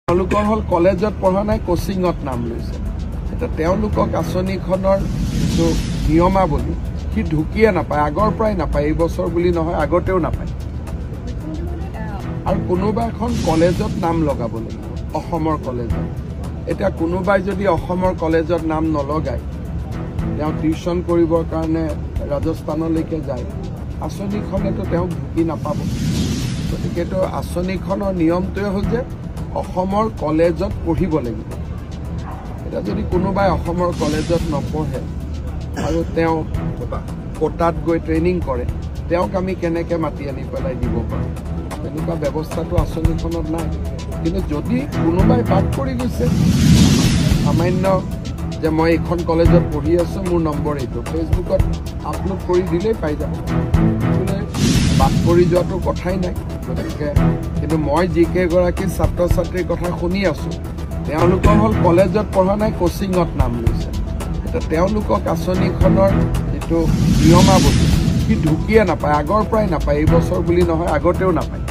তেওঁলোকৰ হল কলেজত পঢ়া নাই কোচিংত নাম লৈছে এটা তেওঁলোকক আঁচনিখনৰ যিটো নিয়মাৱলী সি ঢুকিয়ে নাপায় আগৰ পৰাই নাপায় এই বছৰ বুলি নহয় আগতেও নাপায় আৰু কোনোবা এখন কলেজত নাম লগাব লাগিব অসমৰ কলেজত এটা কোনোবাই যদি অসমৰ কলেজত নাম নলগায় তেওঁ টিউশন কৰিবৰ কাৰণে ৰাজস্থানলৈকে যায় আঁচনিখনেতো তেওঁ ঢুকি নাপাব গতিকেতো আঁচনিখনৰ নিয়মটোৱে হ'ল যে অসমৰ কলেজত পঢ়িব লাগিব এটা যদি কোনোবাই অসমৰ কলেজত নপঢ়ে আৰু তেওঁ কোটাত গৈ ট্ৰেইনিং কৰে তেওঁক আমি কেনেকৈ মাতি আনি পেলাই দিব পাৰোঁ তেনেকুৱা ব্যৱস্থাটো আঁচনিখনত নাই কিন্তু যদি কোনোবাই বাদ কৰি গৈছে সামান্য যে মই এইখন কলেজত পঢ়ি আছোঁ মোৰ নম্বৰ এইটো ফেচবুকত আপলোড কৰি দিলেই পাই যাব বাদ কৰি যোৱাটো কথাই নাই গতিকে কিন্তু মই যিকেইগৰাকী ছাত্ৰ ছাত্ৰীৰ কথা শুনি আছোঁ তেওঁলোকৰ হ'ল কলেজত পঢ়া নাই কোচিংত নাম লৈছে এতিয়া তেওঁলোকক আঁচনিখনৰ যিটো নিয়মাৱলী সি ঢুকিয়ে নাপায় আগৰ পৰাই নাপায় এই বছৰ বুলি নহয় আগতেও নাপায়